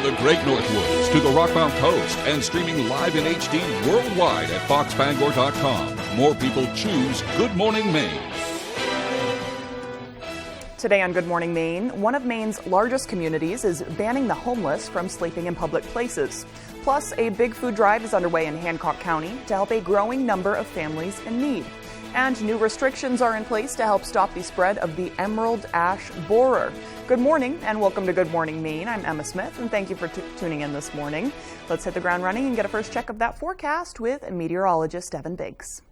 the Great Northwoods to the Rockmount Coast and streaming live in HD worldwide at foxbangor.com. More people choose Good Morning Maine. Today on Good Morning Maine, one of Maine's largest communities is banning the homeless from sleeping in public places. Plus, a big food drive is underway in Hancock County to help a growing number of families in need. And new restrictions are in place to help stop the spread of the emerald ash borer. Good morning and welcome to Good Morning Maine. I'm Emma Smith and thank you for tuning in this morning. Let's hit the ground running and get a first check of that forecast with meteorologist Evan Biggs.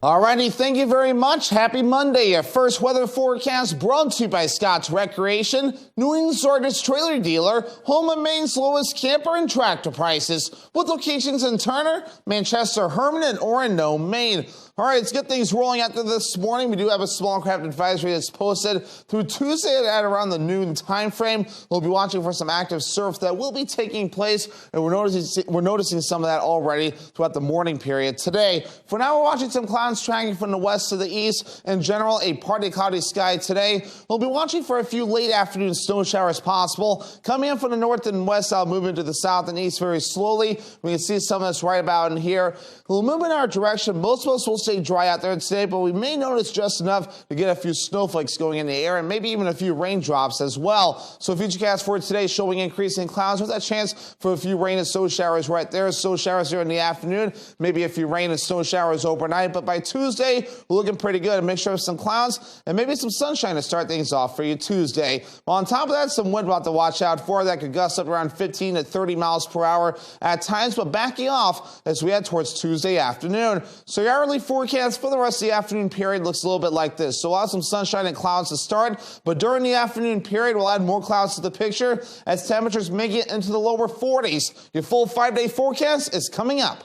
Alrighty, thank you very much. Happy Monday. Your first weather forecast brought to you by Scott's Recreation, New England's largest trailer dealer, home of Maine's lowest camper and tractor prices, with locations in Turner, Manchester, Herman, and Orono, Maine. All right, let's get things rolling after this morning. We do have a small craft advisory that's posted through Tuesday at around the noon time frame. We'll be watching for some active surf that will be taking place, and we're noticing some of that already throughout the morning period today. For now, we're watching some clouds tracking from the west to the east. In general, a partly cloudy sky today. We'll be watching for a few late afternoon snow showers possible. Coming in from the north and west, I'll move into the south and east very slowly. We can see some of this right about in here. We'll move in our direction. Most of us will stay dry out there today, but we may notice just enough to get a few snowflakes going in the air and maybe even a few raindrops as well. So Futurecast for today showing increasing clouds with that chance for a few rain and snow showers right there. Snow showers here in the afternoon, maybe a few rain and snow showers overnight, but by Tuesday, we're looking pretty good. A mixture of some clouds and maybe some sunshine to start things off for you Tuesday. Well, on top of that, some wind about to watch out for that could gust up around 15 to 30 miles per hour at times, but backing off as we head towards Tuesday afternoon. So your hourly forecast for the rest of the afternoon period looks a little bit like this. So we'll have some sunshine and clouds to start, but during the afternoon period, we'll add more clouds to the picture as temperatures make it into the lower 40s. Your full 5-day forecast is coming up.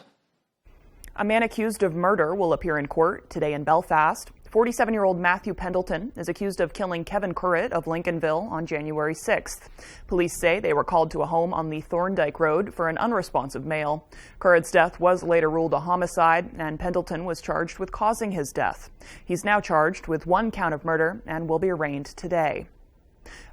A man accused of murder will appear in court today in Belfast. 47-year-old Matthew Pendleton is accused of killing Kevin Curritt of Lincolnville on January 6th. Police say they were called to a home on the Thorndike Road for an unresponsive male. Curritt's death was later ruled a homicide, and Pendleton was charged with causing his death. He's now charged with 1 count of murder and will be arraigned today.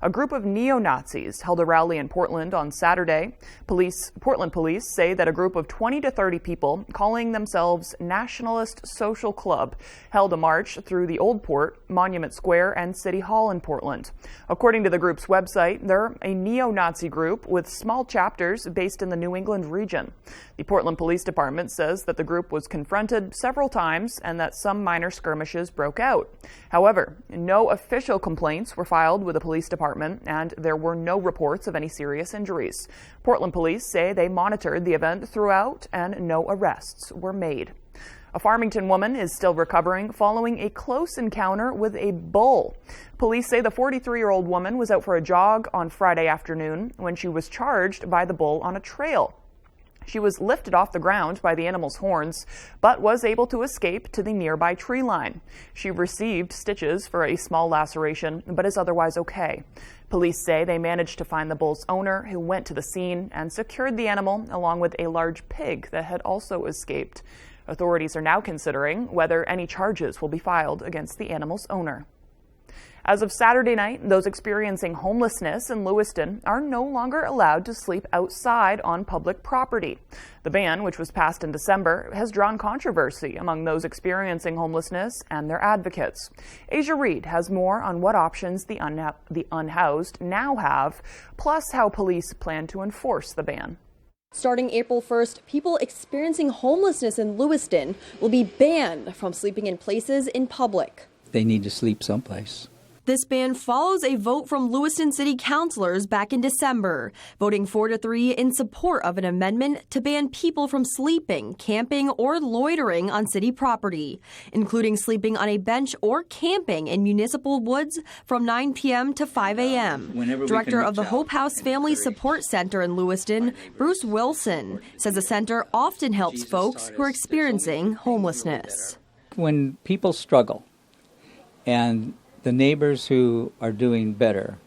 A group of neo-Nazis held a rally in Portland on Saturday. Portland police say that a group of 20 to 30 people calling themselves Nationalist Social Club held a march through the Old Port, Monument Square, and City Hall in Portland. According to the group's website, they're a neo-Nazi group with small chapters based in the New England region. The Portland Police Department says that the group was confronted several times and that some minor skirmishes broke out. However, no official complaints were filed with the police department, and there were no reports of any serious injuries. Portland police say they monitored the event throughout and no arrests were made. A Farmington woman is still recovering following a close encounter with a bull. Police say the 43-year-old woman was out for a jog on Friday afternoon when she was charged by the bull on a trail. She was lifted off the ground by the animal's horns, but was able to escape to the nearby tree line. She received stitches for a small laceration, but is otherwise okay. Police say they managed to find the bull's owner, who went to the scene and secured the animal along with a large pig that had also escaped. Authorities are now considering whether any charges will be filed against the animal's owner. As of Saturday night, those experiencing homelessness in Lewiston are no longer allowed to sleep outside on public property. The ban, which was passed in December, has drawn controversy among those experiencing homelessness and their advocates. Asia Reed has more on what options the unhoused now have, plus how police plan to enforce the ban. Starting April 1st, people experiencing homelessness in Lewiston will be banned from sleeping in places in public. They need to sleep someplace. This ban follows a vote from Lewiston City councilors back in December, voting 4-3 in support of an amendment to ban people from sleeping, camping, or loitering on city property, including sleeping on a bench or camping in municipal woods from 9 p.m. to 5 a.m. Director of the Hope House Family Support Center in Lewiston, Bruce Wilson, says the center often helps folks who are experiencing homelessness. When people struggle and the neighbors who are doing better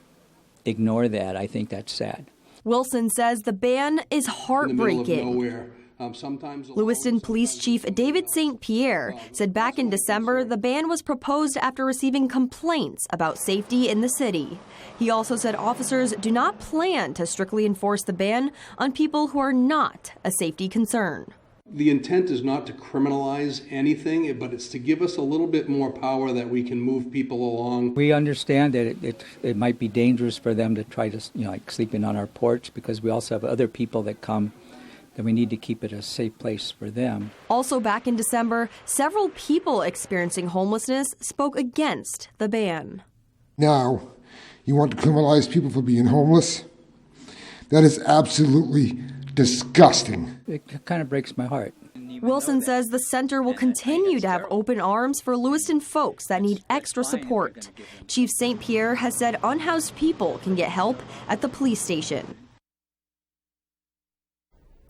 ignore that, I think that's sad. Wilson says the ban is heartbreaking. In the middle of nowhere, Lewiston Police Chief David St. Pierre said back in December the ban was proposed after receiving complaints about safety in the city. He also said officers do not plan to strictly enforce the ban on people who are not a safety concern. The intent is not to criminalize anything, but it's to give us a little bit more power that we can move people along. We understand that it might be dangerous for them to try to, like sleeping on our porch, because we also have other people that come, that we need to keep it a safe place for them. Also back in December, several people experiencing homelessness spoke against the ban. Now, you want to criminalize people for being homeless? That is absolutely disgusting. It kind of breaks my heart. Wilson says the center will continue to have open arms for Lewiston folks that need extra support. Chief St. Pierre has said unhoused people can get help at the police station.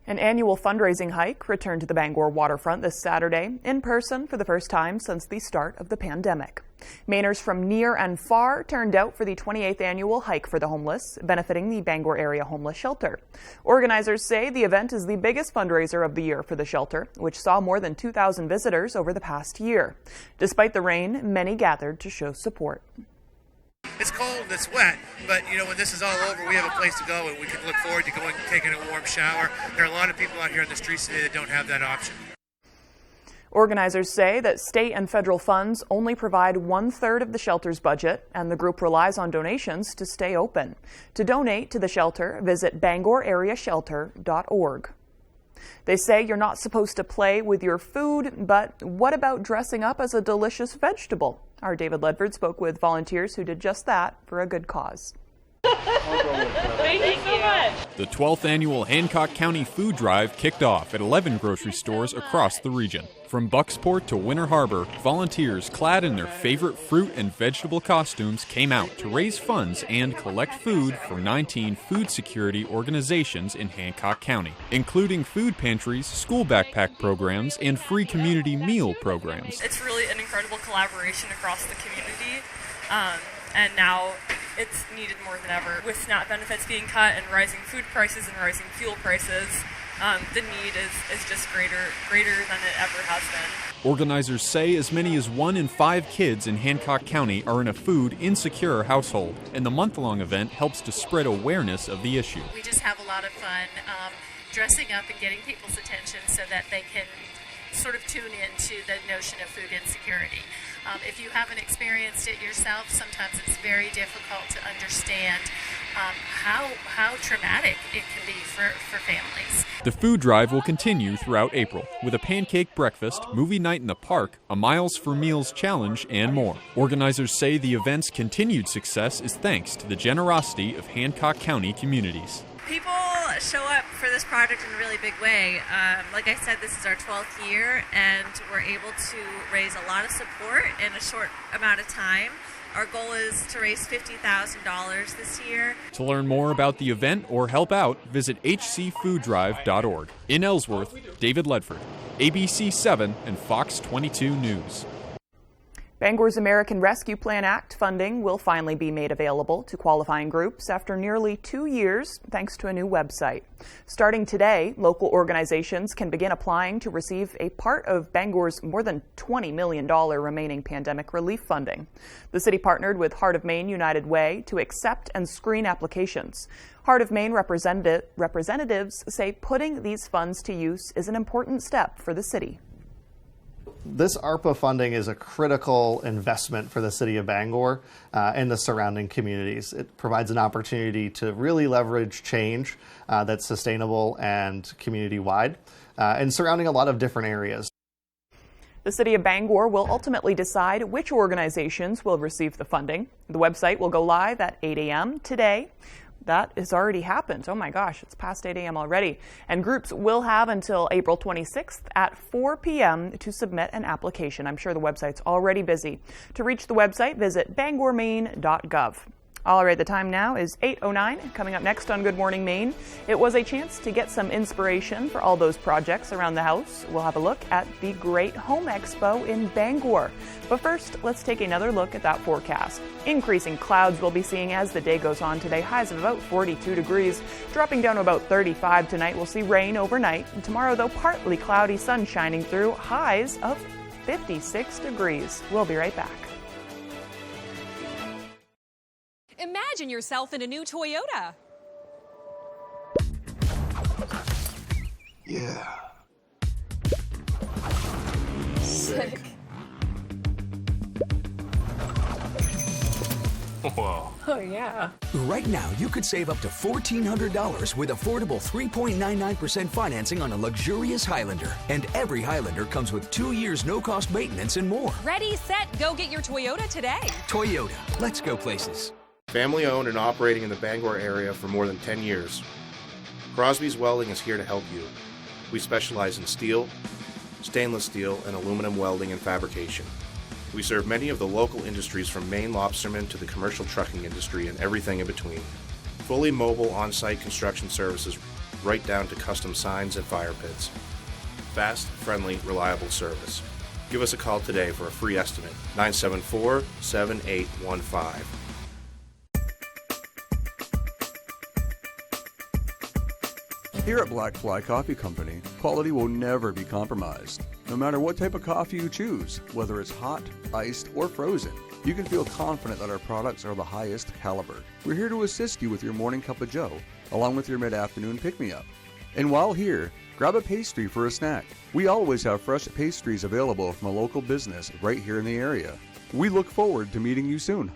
An annual fundraising hike returned to the Bangor waterfront this Saturday in person for the first time since the start of the pandemic. Mainers from near and far turned out for the 28th annual Hike for the Homeless, benefiting the Bangor Area Homeless Shelter. Organizers say the event is the biggest fundraiser of the year for the shelter, which saw more than 2,000 visitors over the past year. Despite the rain, many gathered to show support. It's cold and it's wet, but when this is all over, we have a place to go and we can look forward to going and taking a warm shower. There are a lot of people out here in the streets today that don't have that option. Organizers say that state and federal funds only provide 1/3 of the shelter's budget, and the group relies on donations to stay open. To donate to the shelter, visit bangorareashelter.org. They say you're not supposed to play with your food, but what about dressing up as a delicious vegetable? Our David Ledford spoke with volunteers who did just that for a good cause. Thank you so much. The 12th annual Hancock County Food Drive kicked off at 11 grocery stores across the region. From Bucksport to Winter Harbor, volunteers clad in their favorite fruit and vegetable costumes came out to raise funds and collect food for 19 food security organizations in Hancock County, including food pantries, school backpack programs, and free community meal programs. It's really an incredible collaboration across the community, and now it's needed more than ever. With SNAP benefits being cut and rising food prices and rising fuel prices, the need is just greater than it ever has been. Organizers say as many as 1 in 5 kids in Hancock County are in a food insecure household, and the month-long event helps to spread awareness of the issue. We just have a lot of fun dressing up and getting people's attention so that they can sort of tune into the notion of food insecurity. If you haven't experienced it yourself, sometimes it's very difficult to understand how traumatic it can be for families. The food drive will continue throughout April with a pancake breakfast, movie night in the park, a Miles for Meals challenge, and more. Organizers say the event's continued success is thanks to the generosity of Hancock County communities. People show up for this project in a really big way. Like I said, this is our 12th year, and we're able to raise a lot of support in a short amount of time. Our goal is to raise $50,000 this year. To learn more about the event or help out, visit hcfooddrive.org. In Ellsworth, David Ledford, ABC 7 and Fox 22 News. Bangor's American Rescue Plan Act funding will finally be made available to qualifying groups after nearly 2 years, thanks to a new website. Starting today, local organizations can begin applying to receive a part of Bangor's more than $20 million remaining pandemic relief funding. The city partnered with Heart of Maine United Way to accept and screen applications. Heart of Maine representatives say putting these funds to use is an important step for the city. This ARPA funding is a critical investment for the city of Bangor and the surrounding communities. It provides an opportunity to really leverage change that's sustainable and community-wide and surrounding a lot of different areas. The city of Bangor will ultimately decide which organizations will receive the funding. The website will go live at 8 a.m. today. That has already happened. Oh my gosh, it's past 8 a.m. already. And groups will have until April 26th at 4 p.m. to submit an application. I'm sure the website's already busy. To reach the website, visit bangormaine.gov. All right, the time now is 8:09. Coming up next on Good Morning Maine, it was a chance to get some inspiration for all those projects around the house. We'll have a look at the Great Home Expo in Bangor. But first, let's take another look at that forecast. Increasing clouds we'll be seeing as the day goes on today. Highs of about 42 degrees, dropping down to about 35 tonight. We'll see rain overnight. And tomorrow, though, partly cloudy, sun shining through. Highs of 56 degrees. We'll be right back. Imagine yourself in a new Toyota. Yeah. Sick. Whoa. Oh, yeah. Right now, you could save up to $1,400 with affordable 3.99% financing on a luxurious Highlander. And every Highlander comes with 2 years no-cost maintenance and more. Ready, set, go get your Toyota today. Toyota. Let's go places. Family owned and operating in the Bangor area for more than 10 years. Crosby's Welding is here to help you. We specialize in steel, stainless steel, and aluminum welding and fabrication. We serve many of the local industries from Maine lobstermen to the commercial trucking industry and everything in between. Fully mobile on-site construction services right down to custom signs and fire pits. Fast, friendly, reliable service. Give us a call today for a free estimate, 974-7815. Here at Black Fly Coffee Company, quality will never be compromised. No matter what type of coffee you choose, whether it's hot, iced, or frozen, you can feel confident that our products are the highest caliber. We're here to assist you with your morning cup of joe, along with your mid-afternoon pick-me-up. And while here, grab a pastry for a snack. We always have fresh pastries available from a local business right here in the area. We look forward to meeting you soon.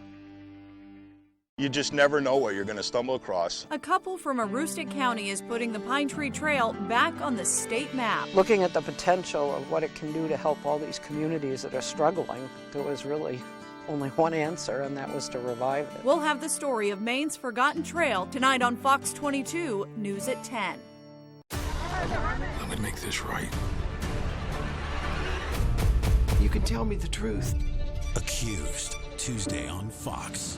You just never know what you're going to stumble across. A couple from Aroostook County is putting the Pine Tree Trail back on the state map. Looking at the potential of what it can do to help all these communities that are struggling, there was really only one answer, and that was to revive it. We'll have the story of Maine's Forgotten Trail tonight on Fox 22, News at 10. Let me make this right. You can tell me the truth. Accused, Tuesday on Fox.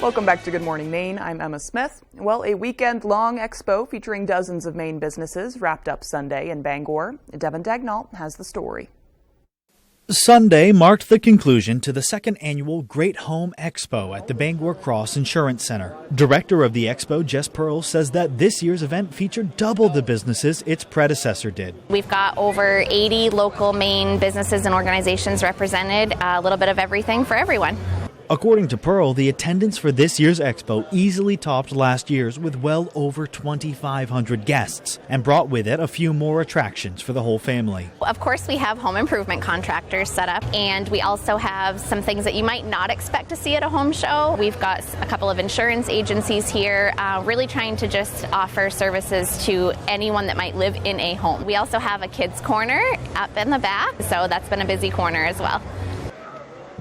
Welcome back to Good Morning Maine. I'm Emma Smith. Well, a weekend-long expo featuring dozens of Maine businesses wrapped up Sunday in Bangor. Devin Dagnall has the story. Sunday marked the conclusion to the second annual Great Home Expo at the Bangor Cross Insurance Center. Director of the expo, Jess Pearl, says that this year's event featured double the businesses its predecessor did. We've got over 80 local Maine businesses and organizations represented, a little bit of everything for everyone. According to Pearl, the attendance for this year's expo easily topped last year's with well over 2,500 guests and brought with it a few more attractions for the whole family. Of course, we have home improvement contractors set up, and we also have some things that you might not expect to see at a home show. We've got a couple of insurance agencies here, really trying to just offer services to anyone that might live in a home. We also have a kids' corner up in the back, so that's been a busy corner as well.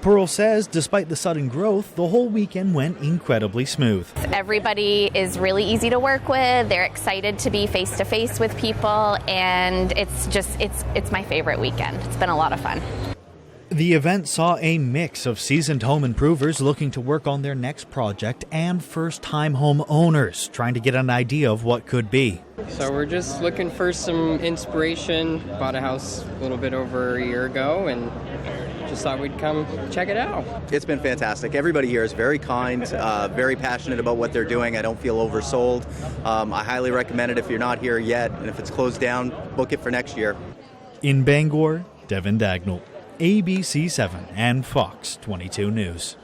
Pearl says despite the sudden growth, the whole weekend went incredibly smooth. Everybody is really easy to work with. They're excited to be face-to-face with people, and it's my favorite weekend. It's been a lot of fun. The event saw a mix of seasoned home improvers looking to work on their next project and first-time home owners trying to get an idea of what could be. So we're just looking for some inspiration. Bought a house a little bit over a year ago and just thought we'd come check it out. It's been fantastic. Everybody here is very kind, very passionate about what they're doing. I don't feel oversold. I highly recommend it if you're not here yet, and if it's closed down, book it for next year. In Bangor, Devin Dagnall, ABC 7 and Fox 22 News.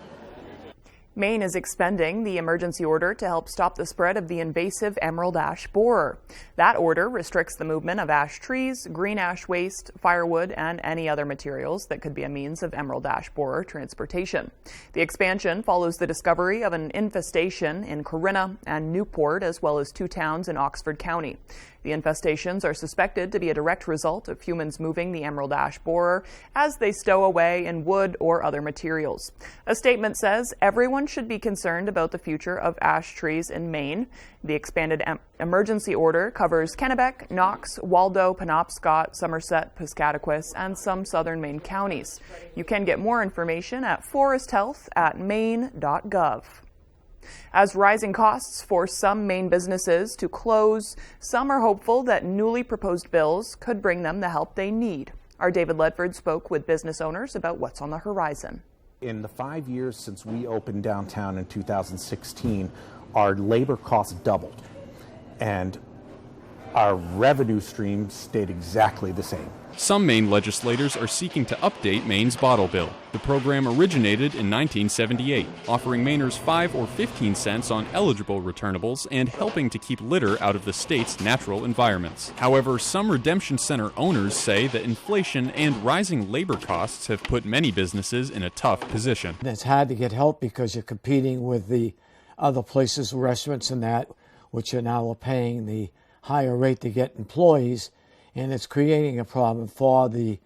Maine is expending the emergency order to help stop the spread of the invasive emerald ash borer. That order restricts the movement of ash trees, green ash waste, firewood, and any other materials that could be a means of emerald ash borer transportation. The expansion follows the discovery of an infestation in Corinna and Newport, as well as 2 towns in Oxford County. The infestations are suspected to be a direct result of humans moving the emerald ash borer as they stow away in wood or other materials. A statement says everyone should be concerned about the future of ash trees in Maine. The expanded emergency order covers Kennebec, Knox, Waldo, Penobscot, Somerset, Piscataquis, and some southern Maine counties. You can get more information at foresthealth.maine.gov. As rising costs force some Maine businesses to close, some are hopeful that newly proposed bills could bring them the help they need. Our David Ledford spoke with business owners about what's on the horizon. In the 5 years since we opened downtown in 2016, our labor costs doubled, and our revenue stream stayed exactly the same. Some Maine legislators are seeking to update Maine's bottle bill. The program originated in 1978, offering Mainers 5 or 15 cents on eligible returnables and helping to keep litter out of the state's natural environments. However, some redemption center owners say that inflation and rising labor costs have put many businesses in a tough position. It's hard to get help because you're competing with the other places, restaurants and that, which are now paying the higher rate to get employees. And it's creating a problem for the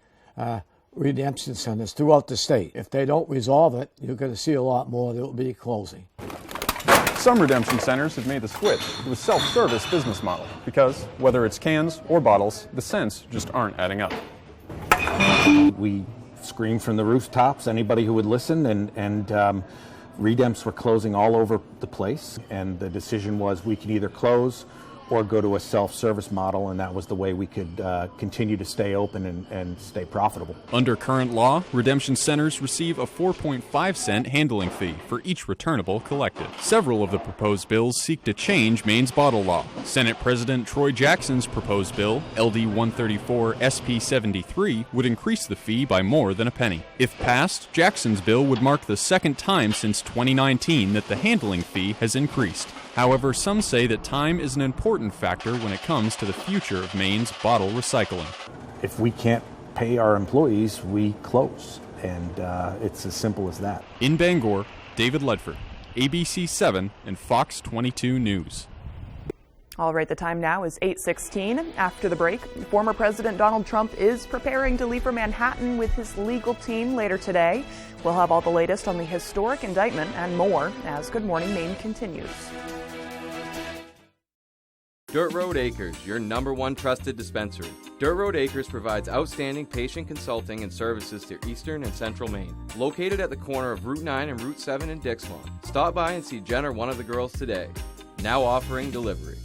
redemption centers throughout the state. If they don't resolve it, you're going to see a lot more that will be closing. Some redemption centers have made the switch to a self-service business model because, whether it's cans or bottles, the cents just aren't adding up. We screamed from the rooftops, anybody who would listen, and redempts were closing all over the place. And the decision was we could either close or go to a self-service model, and that was the way we could continue to stay open and stay profitable. Under current law, redemption centers receive a 4.5-cent handling fee for each returnable collected. Several of the proposed bills seek to change Maine's bottle law. Senate President Troy Jackson's proposed bill, LD 134 SP 73, would increase the fee by more than a penny. If passed, Jackson's bill would mark the second time since 2019 that the handling fee has increased. However, some say that time is an important factor when it comes to the future of Maine's bottle recycling. If we can't pay our employees, we close, and it's as simple as that. In Bangor, David Ledford, ABC 7 and Fox 22 News. All right, the time now is 8:16. After the break, former President Donald Trump is preparing to leave for Manhattan with his legal team later today. We'll have all the latest on the historic indictment and more as Good Morning Maine continues. Dirt Road Acres, your #1 trusted dispensary. Dirt Road Acres provides outstanding patient consulting and services to Eastern and Central Maine. Located at the corner of Route 9 and Route 7 in Dixmont. Stop by and see Jen or one of the girls today. Now offering delivery.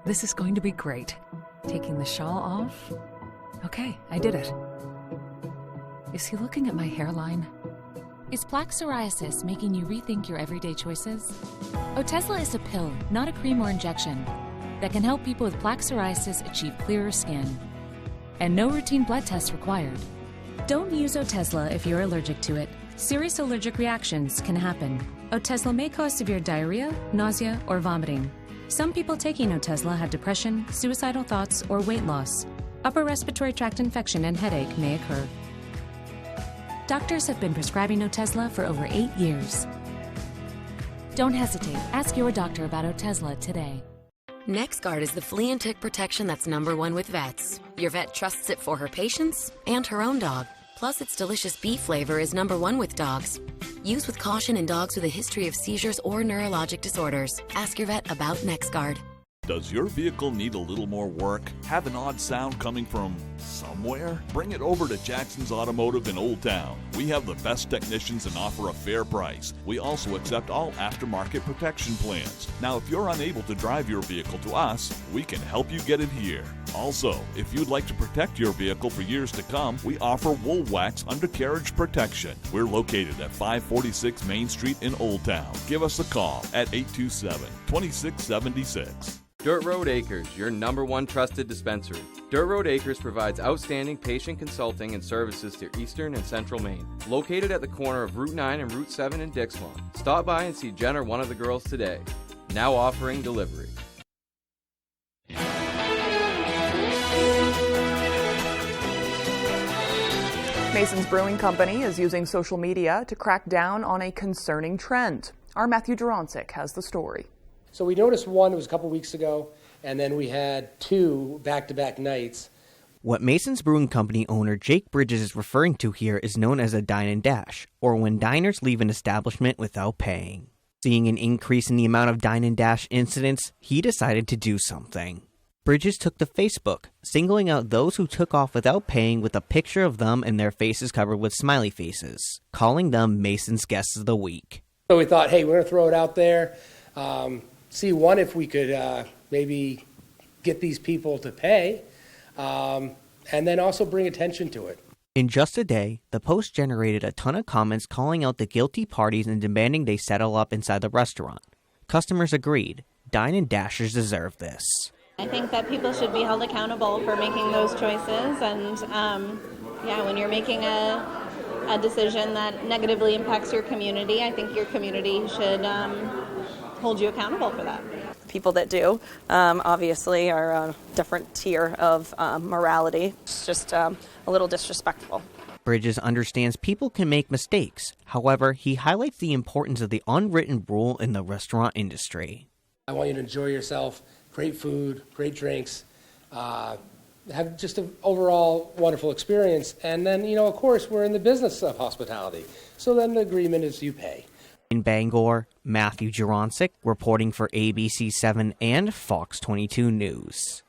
This is going to be great. Taking the shawl off? Okay, I did it. Is he looking at my hairline? Is plaque psoriasis making you rethink your everyday choices? Otezla is a pill, not a cream or injection, that can help people with plaque psoriasis achieve clearer skin. And no routine blood tests required. Don't use Otezla if you're allergic to it. Serious allergic reactions can happen. Otezla may cause severe diarrhea, nausea, or vomiting. Some people taking Otezla have depression, suicidal thoughts, or weight loss. Upper respiratory tract infection and headache may occur. Doctors have been prescribing Otezla for over 8 years. Don't hesitate. Ask your doctor about Otezla today. NexGard is the flea and tick protection that's #1 with vets. Your vet trusts it for her patients and her own dog. Plus, its delicious beef flavor is #1 with dogs. Use with caution in dogs with a history of seizures or neurologic disorders. Ask your vet about NexGard. Does your vehicle need a little more work? Have an odd sound coming from somewhere? Bring it over to Jackson's Automotive in Old Town. We have the best technicians and offer a fair price. We also accept all aftermarket protection plans. Now, if you're unable to drive your vehicle to us, we can help you get it here. Also, if you'd like to protect your vehicle for years to come, we offer wool wax undercarriage protection. We're located at 546 Main Street in Old Town. Give us a call at 827-2676. Dirt Road Acres, your #1 trusted dispensary. Dirt Road Acres provides outstanding patient consulting and services to Eastern and Central Maine. Located at the corner of Route 9 and Route 7 in Dixmont. Stop by and see Jen or one of the girls today. Now offering delivery. Mason's Brewing Company is using social media to crack down on a concerning trend. Our Matthew Duronsik has the story. So we noticed one, it was a couple weeks ago, and then we had 2 back-to-back nights. What Mason's Brewing Company owner Jake Bridges is referring to here is known as a dine and dash, or when diners leave an establishment without paying. Seeing an increase in the amount of dine and dash incidents, he decided to do something. Bridges took to Facebook, singling out those who took off without paying with a picture of them and their faces covered with smiley faces, calling them Mason's Guests of the Week. So we thought, hey, we're going to throw it out there, see if we could maybe get these people to pay, and then also bring attention to it. In just a day, the post generated a ton of comments calling out the guilty parties and demanding they settle up inside the restaurant. Customers agreed. Dine and Dashers deserve this. I think that people should be held accountable for making those choices, and when you're making a decision that negatively impacts your community, I think your community should hold you accountable for that. People that do obviously are a different tier of morality. It's just a little disrespectful. Bridges understands people can make mistakes. However, he highlights the importance of the unwritten rule in the restaurant industry. I want you to enjoy yourself, great food, great drinks, have just an overall wonderful experience. And then, of course, we're in the business of hospitality. So then the agreement is you pay. In Bangor, Matthew Juronsik reporting for ABC7 and Fox 22 News.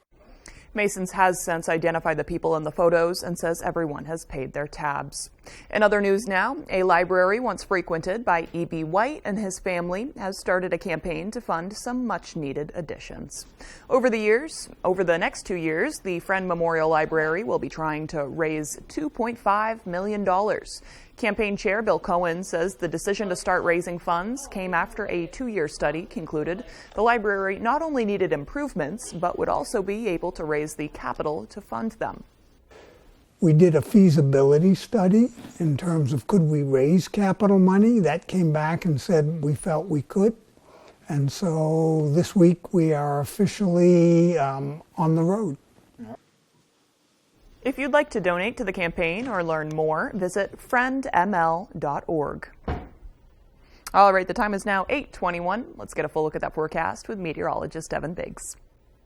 Masons has since identified the people in the photos and says everyone has paid their tabs. In other news now, a library once frequented by E.B. White and his family has started a campaign to fund some much-needed additions. Over the next 2 years, the Friend Memorial Library will be trying to raise $2.5 million. Campaign Chair Bill Cohen says the decision to start raising funds came after a 2-year study concluded the library not only needed improvements, but would also be able to raise the capital to fund them. We did a feasibility study in terms of could we raise capital money. That came back and said we felt we could. And so this week we are officially on the road. If you'd like to donate to the campaign or learn more, visit friendml.org. All right, the time is now 8:21. Let's get a full look at that forecast with meteorologist Evan Biggs.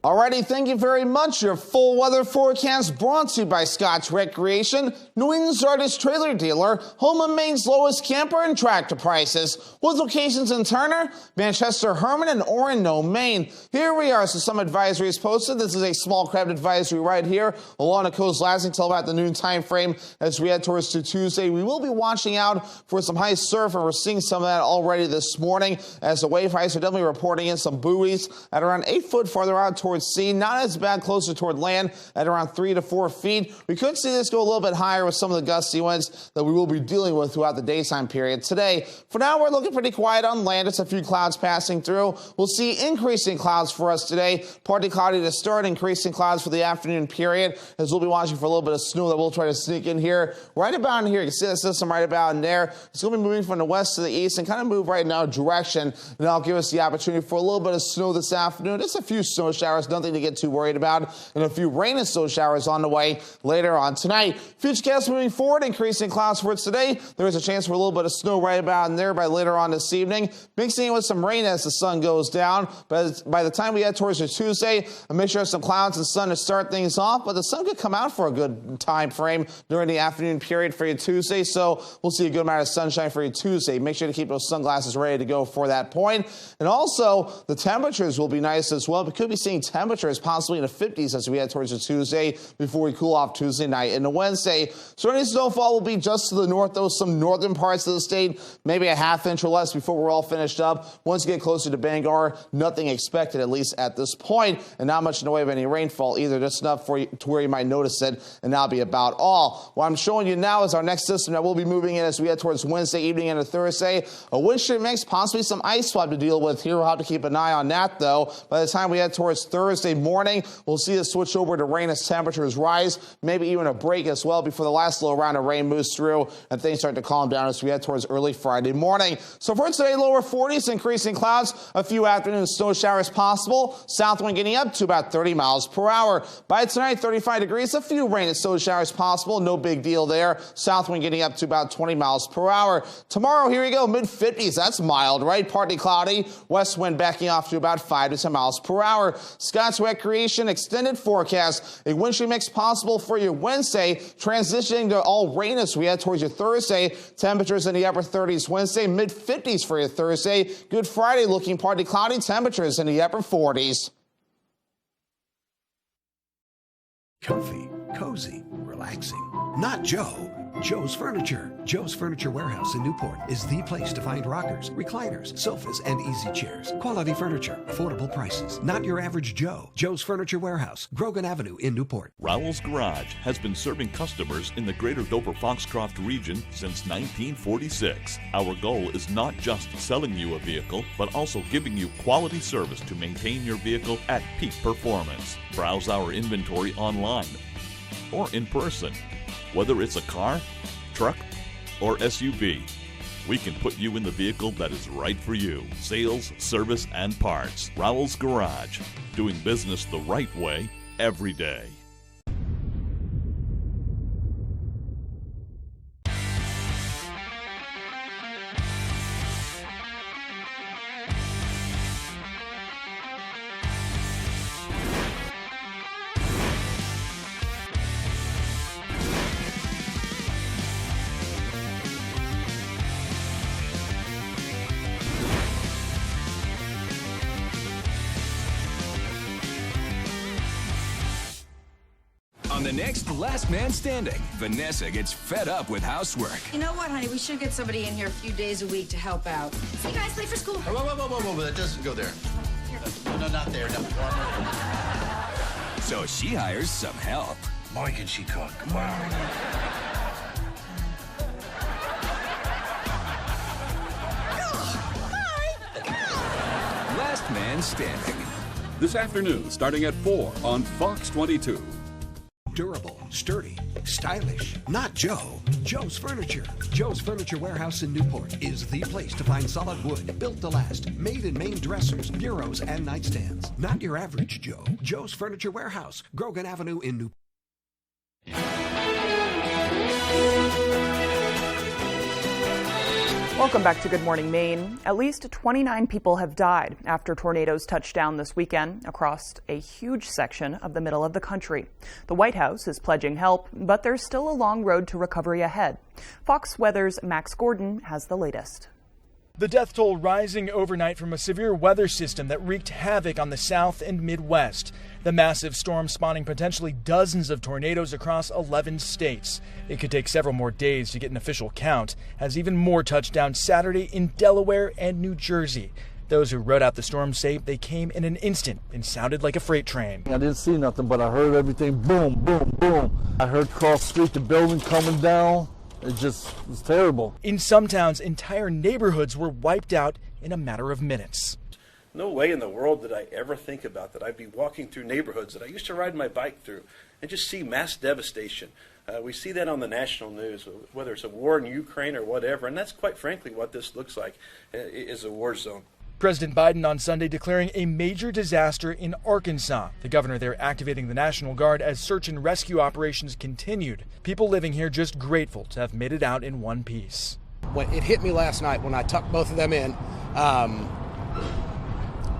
Alrighty, thank you very much. Your full weather forecast brought to you by Scotch Recreation, New England's largest trailer dealer, home of Maine's lowest camper and tractor prices, with locations in Turner, Manchester, Herman, and Orono, Maine. Here we are, so some advisories posted. This is a small crab advisory right here along the coast, lasting till about the noon time frame as we head towards to Tuesday. We will be watching out for some high surf, and we're seeing some of that already this morning as the wave heights are definitely reporting in some buoys at around 8 foot farther out towards sea, not as bad closer toward land at around 3 to 4 feet. We could see this go a little bit higher with some of the gusty winds that we will be dealing with throughout the daytime period today. For now, we're looking pretty quiet on land. Just a few clouds passing through. We'll see increasing clouds for us today. Partly cloudy to start, increasing clouds for the afternoon period as we'll be watching for a little bit of snow that we'll try to sneak in here. Right about in here, you can see the system right about in there. It's going to be moving from the west to the east and kind of move right in our direction, and that'll give us the opportunity for a little bit of snow this afternoon. Just a few snow showers, nothing to get too worried about, and a few rain and snow showers on the way later on tonight. Futurecast moving forward, increasing clouds for today. There is a chance for a little bit of snow right about in there by later on this evening, mixing in with some rain as the sun goes down. But by the time we head towards the Tuesday, a mixture of some clouds and sun to start things off, but the sun could come out for a good time frame during the afternoon period for you Tuesday, so we'll see a good amount of sunshine for you Tuesday. Make sure to keep those sunglasses ready to go for that point. And also, the temperatures will be nice as well. We could be seeing temperatures possibly in the 50s as we head towards the Tuesday before we cool off Tuesday night into Wednesday. So any snowfall will be just to the north, though, some northern parts of the state, maybe a half inch or less before we're all finished up. Once you get closer to Bangor, nothing expected, at least at this point, and not much in the way of any rainfall either, just enough for you to where you might notice it, and that'll be about all. What I'm showing you now is our next system that will be moving in as we head towards Wednesday evening into Thursday. A wind shear mix, possibly some ice flood to deal with here. We'll have to keep an eye on that, though. By the time we head towards Thursday morning, we'll see a switch over to rain as temperatures rise, maybe even a break as well before the last little round of rain moves through and things start to calm down as we head towards early Friday morning. So for today, lower 40s, increasing clouds, a few afternoon snow showers possible, south wind getting up to about 30 miles per hour. By tonight, 35 degrees, a few rain and snow showers possible, no big deal there. South wind getting up to about 20 miles per hour. Tomorrow, here we go, mid-50s, that's mild, right? Partly cloudy, west wind backing off to about 5 to 10 miles per hour. Scott's Recreation extended forecast. A wintry mix possible for your Wednesday, transitioning to all rain as we head towards your Thursday. Temperatures in the upper 30s Wednesday, mid-50s for your Thursday. Good Friday looking partly cloudy, temperatures in the upper 40s. Comfy, cozy, relaxing. Not Joe. Joe's Furniture. Joe's Furniture Warehouse in Newport is the place to find rockers, recliners, sofas, and easy chairs. Quality furniture, affordable prices. Not your average Joe. Joe's Furniture Warehouse, Grogan Avenue in Newport. Rowell's Garage has been serving customers in the greater Dover-Foxcroft region since 1946. Our goal is not just selling you a vehicle, but also giving you quality service to maintain your vehicle at peak performance. Browse our inventory online or in person. Whether it's a car, truck, or SUV, we can put you in the vehicle that is right for you. Sales, service, and parts. Rowell's Garage. Doing business the right way every day. On the next Last Man Standing, Vanessa gets fed up with housework. You know what, honey? We should get somebody in here a few days a week to help out. So you guys late for school? Whoa, that doesn't go there. No, not there. No. So she hires some help. Boy, can she cook. Wow. Last Man Standing. This afternoon, starting at 4 on Fox 22. Durable, sturdy, stylish. Not Joe. Joe's Furniture. Joe's Furniture Warehouse in Newport is the place to find solid wood, built to last, made in Maine dressers, bureaus, and nightstands. Not your average Joe. Joe's Furniture Warehouse, Grogan Avenue in Newport. Welcome back to Good Morning Maine. At least 29 people have died after tornadoes touched down this weekend across a huge section of the middle of the country. The White House is pledging help, but there's still a long road to recovery ahead. Fox Weather's Max Gordon has the latest. The death toll rising overnight from a severe weather system that wreaked havoc on the South and Midwest. The massive storm spawning potentially dozens of tornadoes across 11 states. It could take several more days to get an official count, as even more touched down Saturday in Delaware and New Jersey. Those who rode out the storm say they came in an instant and sounded like a freight train. I didn't see nothing, but I heard everything boom, boom, boom. I heard cross street, the building coming down. It was terrible. In some towns, entire neighborhoods were wiped out in a matter of minutes. No way in the world did I ever think about that I'd be walking through neighborhoods that I used to ride my bike through and just see mass devastation. We see that on the national news, whether it's a war in Ukraine or whatever, and that's quite frankly what this looks like, is a war zone. President Biden on Sunday declaring a major disaster in Arkansas. The governor there activating the National Guard as search and rescue operations continued. People living here just grateful to have made it out in one piece. When it hit me last night when I tucked both of them in,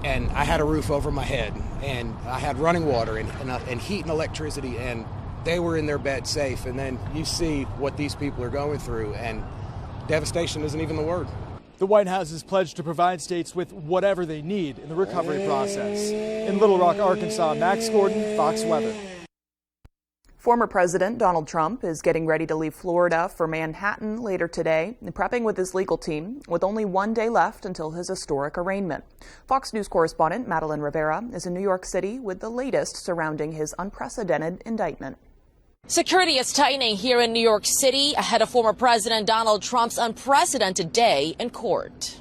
and I had a roof over my head, and I had running water and heat and electricity, and they were in their bed safe. And then you see what these people are going through, and devastation isn't even the word. The White House has pledged to provide states with whatever they need in the recovery process. In Little Rock, Arkansas, Max Gordon, Fox Weather. Former President Donald Trump is getting ready to leave Florida for Manhattan later today, prepping with his legal team with only one day left until his historic arraignment. Fox News correspondent Madeline Rivera is in New York City with the latest surrounding his unprecedented indictment. Security is tightening here in New York City ahead of former President Donald Trump's unprecedented day in court.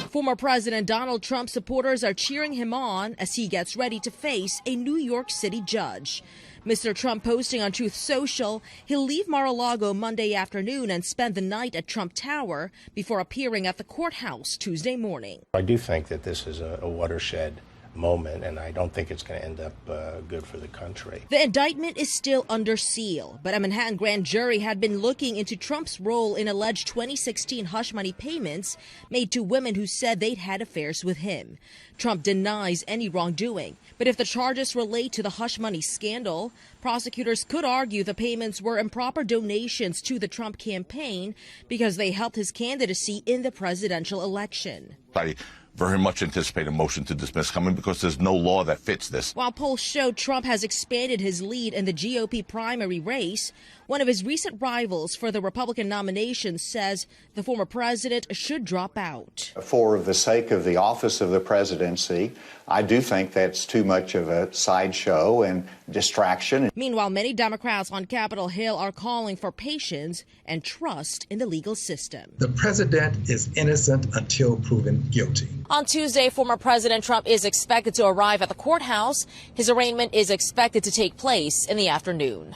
Former President Donald Trump supporters are cheering him on as he gets ready to face a New York City judge. Mr. Trump posting on Truth Social, he'll leave Mar-a-Lago Monday afternoon and spend the night at Trump Tower before appearing at the courthouse Tuesday morning. I do think that this is a watershed moment, and I don't think it's going to end up good for the country. The indictment is still under seal, but a Manhattan grand jury had been looking into Trump's role in alleged 2016 hush money payments made to women who said they'd had affairs with him. Trump denies any wrongdoing, but if the charges relate to the hush money scandal, prosecutors could argue the payments were improper donations to the Trump campaign because they helped his candidacy in the presidential election. I very much anticipate a motion to dismiss coming because there's no law that fits this. While polls show Trump has expanded his lead in the GOP primary race, one of his recent rivals for the Republican nomination says the former president should drop out. For the sake of the office of the presidency, I do think that's too much of a sideshow and distraction. Meanwhile, many Democrats on Capitol Hill are calling for patience and trust in the legal system. The president is innocent until proven guilty. On Tuesday, former President Trump is expected to arrive at the courthouse. His arraignment is expected to take place in the afternoon.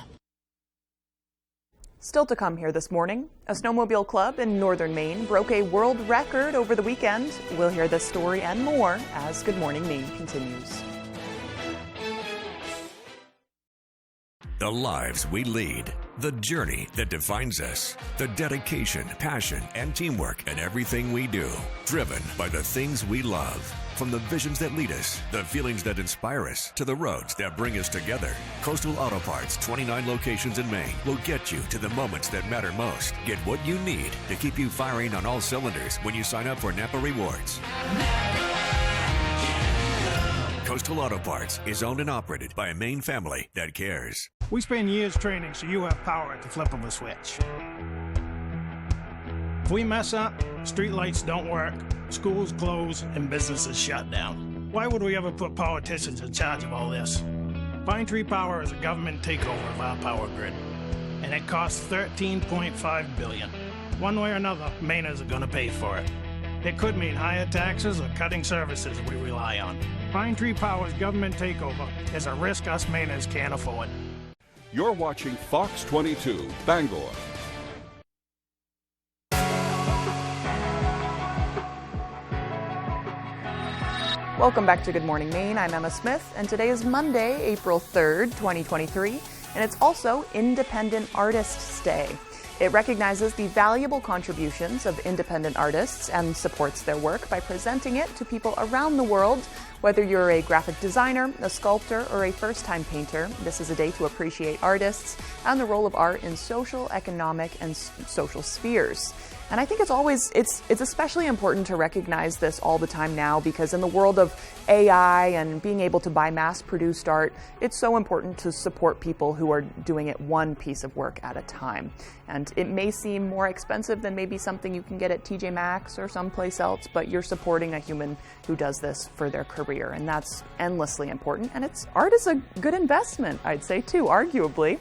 Still to come here this morning, a snowmobile club in northern Maine broke a world record over the weekend. We'll hear this story and more as Good Morning Maine continues. The lives we lead, the journey that defines us, the dedication, passion, and teamwork in everything we do, driven by the things we love. From the visions that lead us, the feelings that inspire us, to the roads that bring us together, Coastal Auto Parts, 29 locations in Maine, will get you to the moments that matter most. Get what you need to keep you firing on all cylinders when you sign up for Napa Rewards. Coastal Auto Parts is owned and operated by a Maine family that cares. We spend years training so you have power at the flip of a switch. If we mess up, streetlights don't work, schools close, and businesses shut down. Why would we ever put politicians in charge of all this? Pine Tree Power is a government takeover of our power grid, and it costs $13.5 billion. One way or another, Mainers are going to pay for it. It could mean higher taxes or cutting services we rely on. Pine Tree Power's government takeover is a risk us Mainers can't afford. You're watching Fox 22, Bangor. Welcome back to Good Morning Maine. I'm Emma Smith, and today is Monday, April 3rd, 2023, and it's also Independent Artists Day. It recognizes the valuable contributions of independent artists and supports their work by presenting it to people around the world. Whether you're a graphic designer, a sculptor, or a first-time painter, this is a day to appreciate artists and the role of art in social, economic, and social spheres. And I think it's especially important to recognize this all the time now, because in the world of AI and being able to buy mass-produced art, it's so important to support people who are doing it one piece of work at a time. And it may seem more expensive than maybe something you can get at TJ Maxx or someplace else, but you're supporting a human who does this for their career, and that's endlessly important. And art is a good investment, I'd say too, arguably.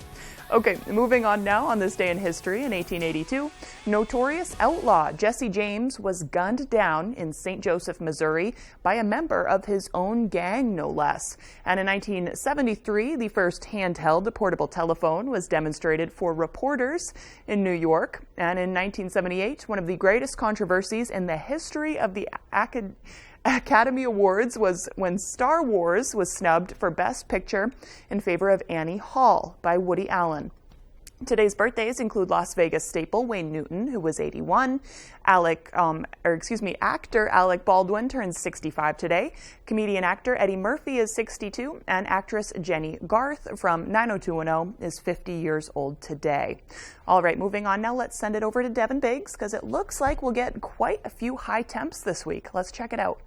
Okay, moving on now. On this day in history, in 1882, notorious outlaw Jesse James was gunned down in St. Joseph, Missouri by a member of his own gang, no less. And in 1973, the first handheld portable telephone was demonstrated for reporters in New York. And in 1978, one of the greatest controversies in the history of the Academy Awards was when Star Wars was snubbed for Best Picture in favor of Annie Hall by Woody Allen. Today's birthdays include Las Vegas staple Wayne Newton, who was 81. Actor Alec Baldwin turns 65 today. Comedian actor Eddie Murphy is 62, and actress Jenny Garth from 90210 is 50 years old today. All right, moving on now. Let's send it over to Devin Biggs, because it looks like we'll get quite a few high temps this week. Let's check it out.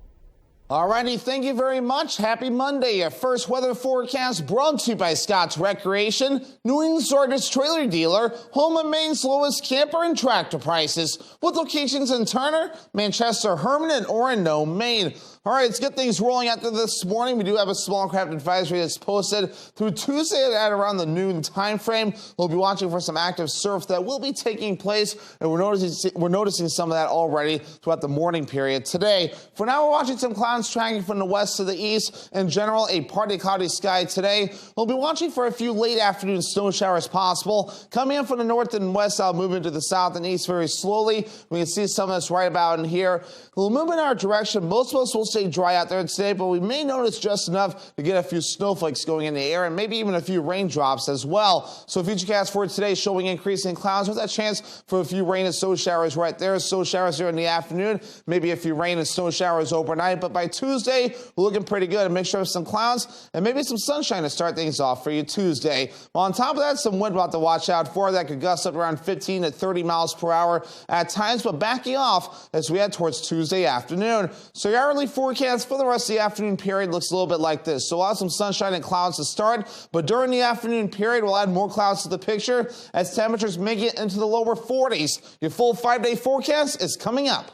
Alrighty, thank you very much. Happy Monday. Your first weather forecast brought to you by Scott's Recreation, New England's largest trailer dealer, home of Maine's lowest camper and tractor prices, with locations in Turner, Manchester, Herman, and Orono, Maine. All right, let's get things rolling after this morning. We do have a small craft advisory that's posted through Tuesday at around the noon time frame. We'll be watching for some active surf that will be taking place, and we're noticing some of that already throughout the morning period today. For now, we're watching some clouds tracking from the west to the east. In general, a partly cloudy sky today. We'll be watching for a few late afternoon snow showers possible. Coming in from the north and west, I'll move into the south and east very slowly. We can see some of this right about in here. We'll move in our direction. Most of us will stay dry out there today, but we may notice just enough to get a few snowflakes going in the air and maybe even a few raindrops as well. So Futurecast for today showing increasing clouds with that chance for a few rain and snow showers right there. Snow showers here in the afternoon, maybe a few rain and snow showers overnight, but by Tuesday, we're looking pretty good. A mixture of some clouds and maybe some sunshine to start things off for you Tuesday. Well, on top of that, some wind about to watch out for that could gust up around 15 to 30 miles per hour at times, but backing off as we head towards Tuesday afternoon. So your hourly forecast for the rest of the afternoon period looks a little bit like this. So we'll have some sunshine and clouds to start, but during the afternoon period, we'll add more clouds to the picture as temperatures may get into the lower 40s. Your full 5-day forecast is coming up.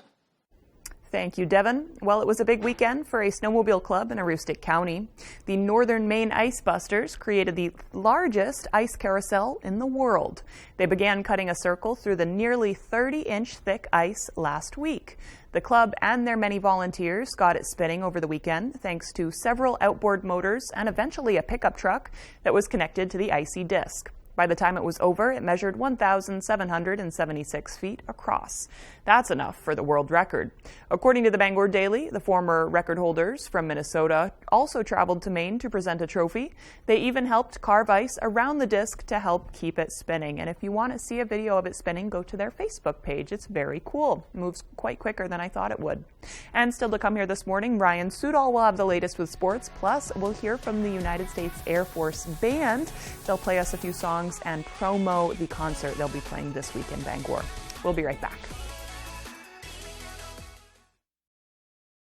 Thank you, Devin. Well, it was a big weekend for a snowmobile club in Aroostook County. The Northern Maine Ice Busters created the largest ice carousel in the world. They began cutting a circle through the nearly 30-inch thick ice last week. The club and their many volunteers got it spinning over the weekend thanks to several outboard motors and eventually a pickup truck that was connected to the icy disc. By the time it was over, it measured 1,776 feet across. That's enough for the world record. According to the Bangor Daily, the former record holders from Minnesota also traveled to Maine to present a trophy. They even helped carve ice around the disc to help keep it spinning. And if you want to see a video of it spinning, go to their Facebook page. It's very cool. It moves quite quicker than I thought it would. And still to come here this morning, Ryan Sudol will have the latest with sports. Plus, we'll hear from the United States Air Force Band. They'll play us a few songs and promo the concert they'll be playing this week in Bangor. We'll be right back.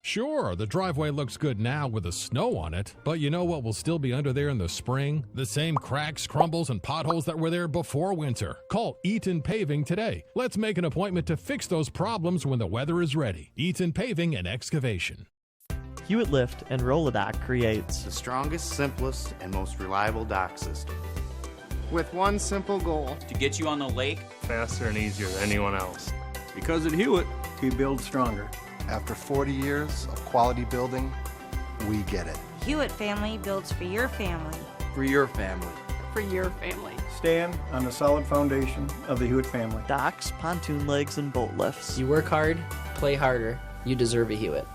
Sure, the driveway looks good now with the snow on it, but you know what will still be under there in the spring? The same cracks, crumbles, and potholes that were there before winter. Call Eaton Paving today. Let's make an appointment to fix those problems when the weather is ready. Eaton Paving and Excavation. Hewitt Lift and Rolodock creates the strongest, simplest, and most reliable dock system. With one simple goal: to get you on the lake faster and easier than anyone else. Because at Hewitt, we build stronger. After 40 years of quality building, we get it. Hewitt family builds for your family. For your family. For your family. Stand on the solid foundation of the Hewitt family. Docks, pontoon legs, and boat lifts. You work hard, play harder. You deserve a Hewitt.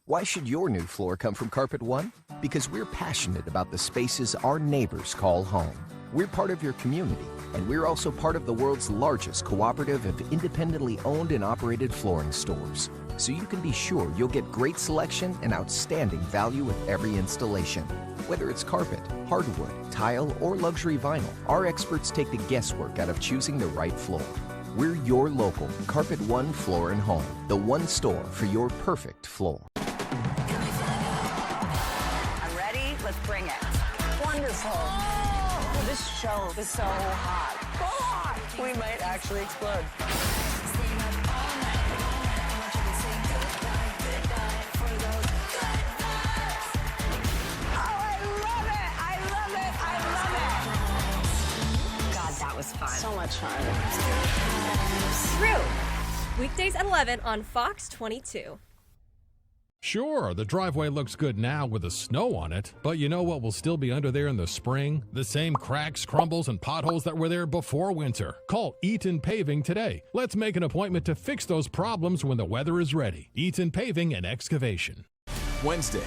Why should your new floor come from Carpet One? Because we're passionate about the spaces our neighbors call home. We're part of your community, and we're also part of the world's largest cooperative of independently owned and operated flooring stores. So you can be sure you'll get great selection and outstanding value with every installation. Whether it's carpet, hardwood, tile, or luxury vinyl, our experts take the guesswork out of choosing the right floor. We're your local Carpet One Floor and Home, the one store for your perfect floor. I'm ready. Let's bring it. Wonderful. Oh, this show is so hot. Oh, we might actually explode. Was fun. So much fun. True. Weekdays at 11 on Fox 22. Sure, the driveway looks good now with the snow on it, but you know what will still be under there in the spring? The same cracks, crumbles, and potholes that were there before winter. Call Eaton Paving today. Let's make an appointment to fix those problems when the weather is ready. Eaton Paving and Excavation. Wednesday.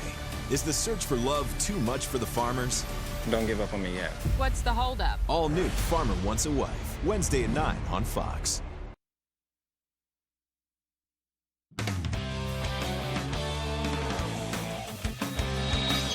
Is the search for love too much for the farmers? Don't give up on me yet. What's the holdup? All new Farmer Wants a Wife. Wednesday at 9 on Fox.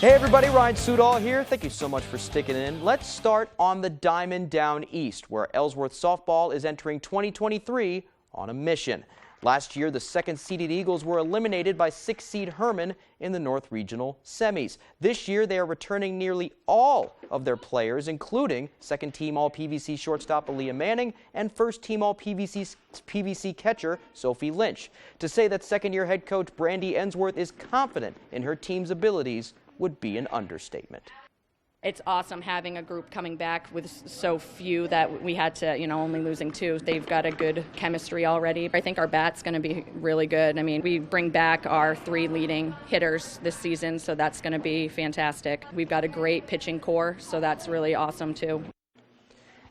Hey everybody, Ryan Sudol here. Thank you so much for sticking in. Let's start on the Diamond Down East, where Ellsworth softball is entering 2023 on a mission. Last year, the second-seeded Eagles were eliminated by 6-seed Herman in the North Regional semis. This year, they are returning nearly all of their players, including second-team All-PVC shortstop Aaliyah Manning and first-team All-PVC catcher Sophie Lynch. To say that second-year head coach Brandy Ensworth is confident in her team's abilities would be an understatement. It's awesome having a group coming back with so few that we had to, only losing 2. They've got a good chemistry already. I think our bat's going to be really good. I mean, we bring back our 3 leading hitters this season, so that's going to be fantastic. We've got a great pitching core, so that's really awesome too.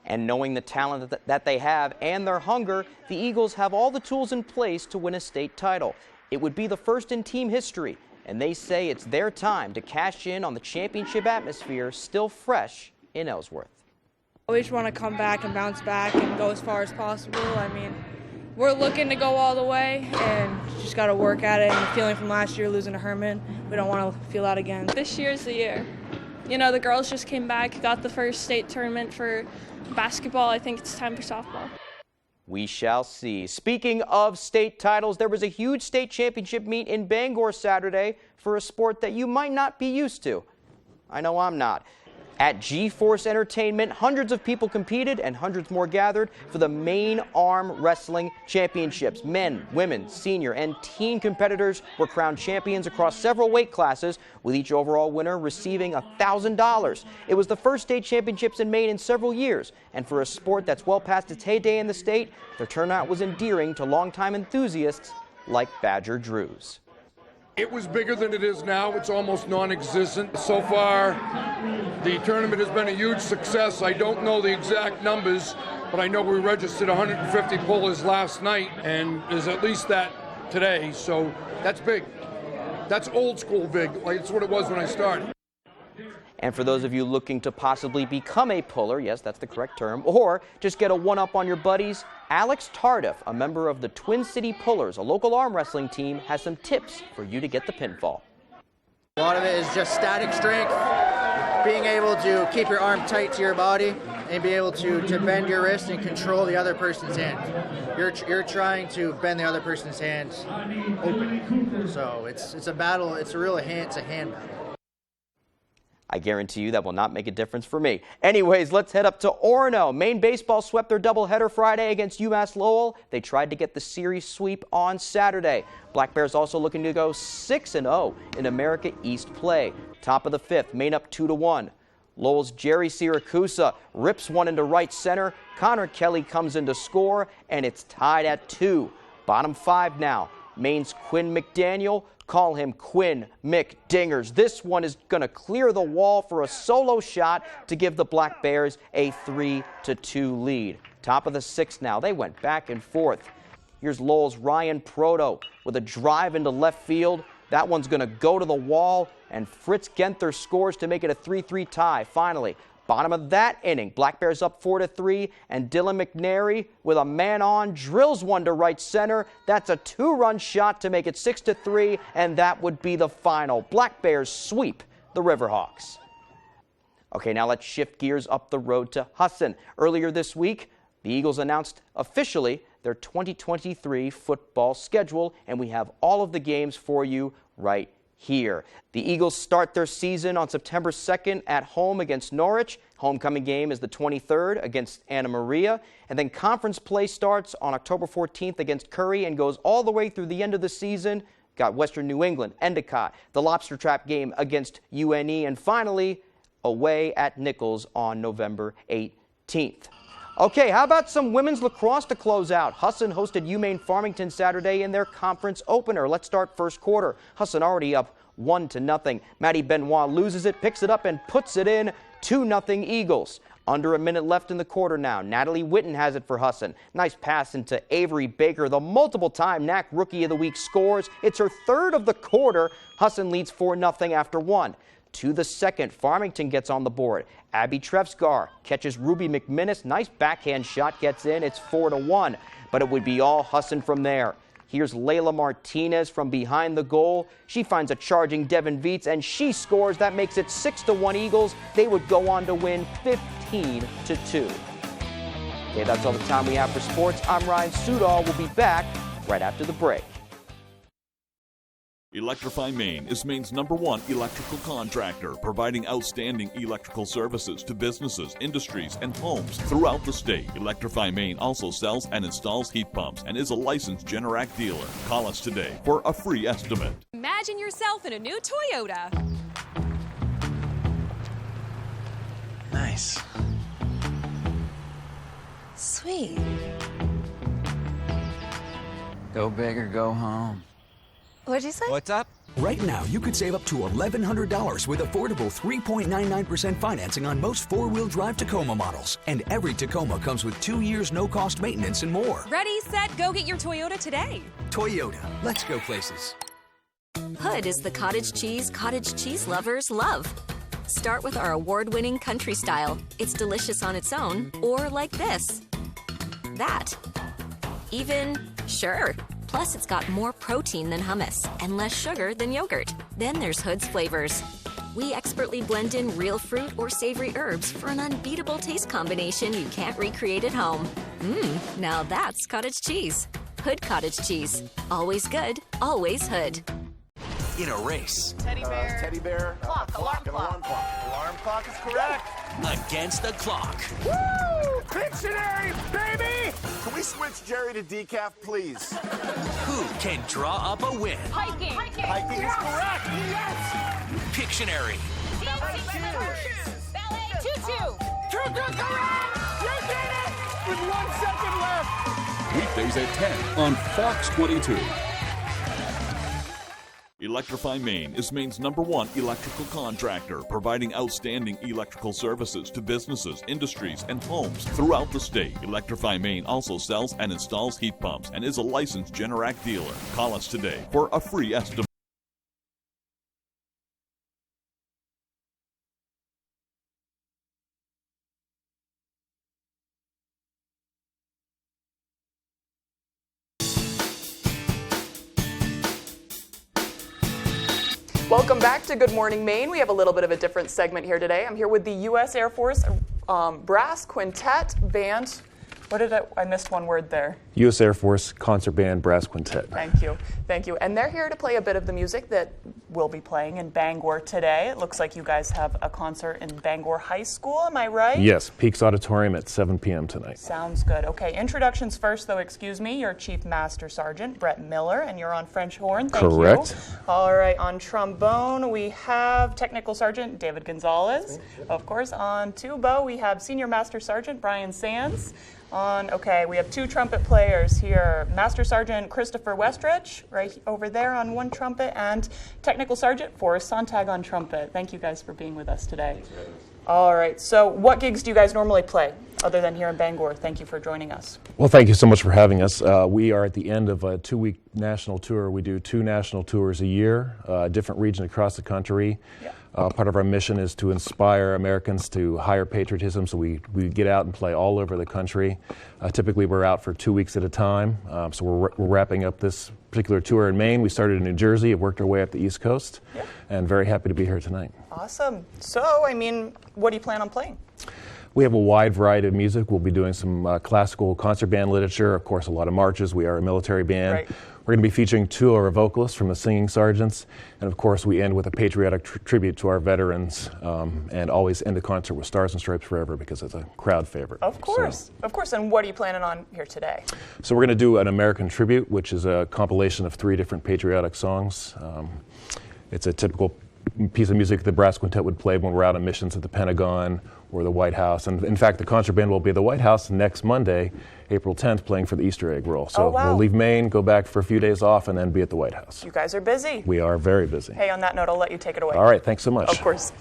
And knowing the talent that they have and their hunger, the Eagles have all the tools in place to win a state title. It would be the first in team history. and they say it's their time to cash in on the championship atmosphere still fresh in Ellsworth. We just want to come back and bounce back and go as far as possible. I mean, we're looking to go all the way and just got to work at it. And the feeling from last year losing to Herman, we don't want to feel that again. This year's the year. You know, the girls just came back, got the first state tournament for basketball. I think it's time for softball. We shall see. Speaking of state titles, there was a huge state championship meet in Bangor Saturday for a sport that you might not be used to. I know I'm not. At G-Force Entertainment, hundreds of people competed and hundreds more gathered for the main arm wrestling championships. Men, women, senior, and teen competitors were crowned champions across several weight classes, with each overall winner receiving $1,000. It was the first state championships in Maine in several years, and for a sport that's well past its heyday in the state, their turnout was endearing to longtime enthusiasts like Badger Drews. It was bigger than it is now. It's almost non-existent. So far, the tournament has been a huge success. I don't know the exact numbers, but I know we registered 150 pullers last night, and there's at least that today. So that's big. That's old school big. Like, it's what it was when I started. And for those of you looking to possibly become a puller, yes, that's the correct term, or just get a one-up on your buddies, Alex Tardif, a member of the Twin City Pullers, a local arm wrestling team, has some tips for you to get the pinfall. A lot of it is just static strength, being able to keep your arm tight to your body and be able to bend your wrist and control the other person's hand. You're trying to bend the other person's hands open. So it's a battle, it's a hand battle. I guarantee you that will not make a difference for me. Anyways, let's head up to Orono. Maine baseball swept their doubleheader Friday against UMass Lowell. They tried to get the series sweep on Saturday. Black Bears also looking to go 6-0 in America East play. Top of the fifth, Maine up 2-1. Lowell's Jerry Siracusa rips one into right center. Connor Kelly comes in to score, and it's tied at 2. Bottom 5 now. Maine's Quinn McDaniel. Call him Quinn McDingers. This one is going to clear the wall for a solo shot to give the Black Bears a 3-2 lead. Top of the 6th now. They went back and forth. Here's Lowell's Ryan Proto with a drive into left field. That one's going to go to the wall, and Fritz Genther scores to make it a 3-3 tie. Finally, bottom of that inning, Black Bears up 4-3, and Dylan McNary with a man on drills one to right center. That's a 2-run shot to make it 6-3, and that would be the final. Black Bears sweep the Riverhawks. Okay, now let's shift gears up the road to Husson. Earlier this week, the Eagles announced officially their 2023 football schedule, and we have all of the games for you right here. The Eagles start their season on September 2nd at home against Norwich. Homecoming game is the 23rd against Anna Maria. And then conference play starts on October 14th against Curry and goes all the way through the end of the season. Got Western New England, Endicott, the Lobster Trap game against UNE, and finally away at Nichols on November 18th. Okay, how about some women's lacrosse to close out? Husson hosted UMaine Farmington Saturday in their conference opener. Let's start first quarter. Husson already up 1-0. Maddie Benoit loses it, picks it up, and puts it in. 2-0 Eagles. Under a minute left in the quarter now. Natalie Witten has it for Husson. Nice pass into Avery Baker. The multiple-time NAC Rookie of the Week scores. It's her third of the quarter. Husson leads 4-0 after 1. To the second, Farmington gets on the board. Abby Trefsgar catches Ruby McMinnis. Nice backhand shot gets in. It's 4-1. But it would be all Husson from there. Here's Layla Martinez from behind the goal. She finds a charging Devin Viets, and she scores. That makes it 6-1 Eagles. They would go on to win 15-2. Okay, that's all the time we have for sports. I'm Ryan Sudol. We'll be back right after the break. Electrify Maine is Maine's #1 electrical contractor, providing outstanding electrical services to businesses, industries, and homes throughout the state. Electrify Maine also sells and installs heat pumps and is a licensed Generac dealer. Call us today for a free estimate. Imagine yourself in a new Toyota. Nice. Sweet. Go big or go home. What'd you say? What's up? Right now, you could save up to $1,100 with affordable 3.99% financing on most four-wheel drive Tacoma models. And every Tacoma comes with 2 years no-cost maintenance and more. Ready, set, go get your Toyota today. Toyota. Let's go places. Hood is the cottage cheese lovers love. Start with our award-winning country style. It's delicious on its own, or like this. That. Even, sure. Plus, it's got more protein than hummus and less sugar than yogurt. Then there's Hood's flavors. We expertly blend in real fruit or savory herbs for an unbeatable taste combination you can't recreate at home. Now that's cottage cheese. Hood cottage cheese. Always good, always Hood. In a race. Teddy bear. Clock. Alarm clock. Alarm clock is correct. Against the clock. Woo! Pictionary, baby! Can we switch Jerry to decaf, please? Who can draw up a win? Hiking. Hiking is correct. Yes! Pictionary. Ballet. Tutu. Correct! You did it! With 1 second left. Weekdays at 10 on Fox 22. Electrify Maine is Maine's #1 electrical contractor, providing outstanding electrical services to businesses, industries, and homes throughout the state. Electrify Maine also sells and installs heat pumps and is a licensed Generac dealer. Call us today for a free estimate. Welcome back to Good Morning Maine. We have a little bit of a different segment here today. I'm here with the U.S. Air Force Brass Quintet Band. What did I missed one word there. U.S. Air Force Concert Band Brass Quintet. Thank you. And they're here to play a bit of the music that we'll be playing in Bangor today. It looks like you guys have a concert in Bangor High School, am I right? Yes, Peaks Auditorium at 7 p.m. tonight. Sounds good. Okay, introductions first, though, excuse me. You're Chief Master Sergeant Brett Miller, and you're on French horn. Thank Correct. you. All right, on trombone, we have Technical Sergeant David Gonzalez. Of course, on tuba, we have Senior Master Sergeant Brian Sands. We have 2 trumpet players here. Master Sergeant Christopher Westridge, right over there on 1 trumpet, and Technical Sergeant Forrest Sontag on trumpet. Thank you guys for being with us today. All right, so what gigs do you guys normally play other than here in Bangor? Thank you for joining us. Well, thank you so much for having us. We are at the end of a 2-week national tour. We do 2 national tours a year, different regions across the country. Yeah. Part of our mission is to inspire Americans to higher patriotism, so we get out and play all over the country. Typically, we're out for 2 weeks at a time, so we're wrapping up this particular tour in Maine. We started in New Jersey, have worked our way up the East Coast, and very happy to be here tonight. Awesome. So, what do you plan on playing? We have a wide variety of music. We'll be doing some classical concert band literature, of course, a lot of marches. We are a military band. Right. We're going to be featuring 2 of our vocalists from the Singing Sergeants. And of course, we end with a patriotic tribute to our veterans and always end the concert with Stars and Stripes Forever because it's a crowd favorite. Of course. Of course. And what are you planning on here today? So we're going to do an American tribute, which is a compilation of 3 different patriotic songs. It's a typical piece of music the brass quintet would play when we're out on missions at the Pentagon or the White House. And in fact, the concert band will be at the White House next Monday, April 10th, playing for the Easter egg roll. So we'll leave Maine, go back for a few days off, and then be at the White House. You guys are busy. We are very busy. Hey, on that note, I'll let you take it away. All right, thanks so much. Of course.